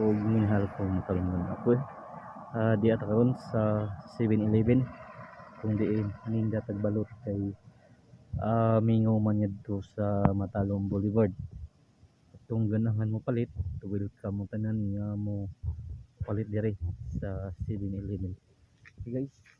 og minhal kung makalungan ako di ata karon sa 7-Eleven kung diin ninda tagbalot kay mingaw man yadto sa Matalong Boulevard. Kung ganahan mo palit, welcome mo tanan nga mo palit dire sa 7-Eleven. Okay guys.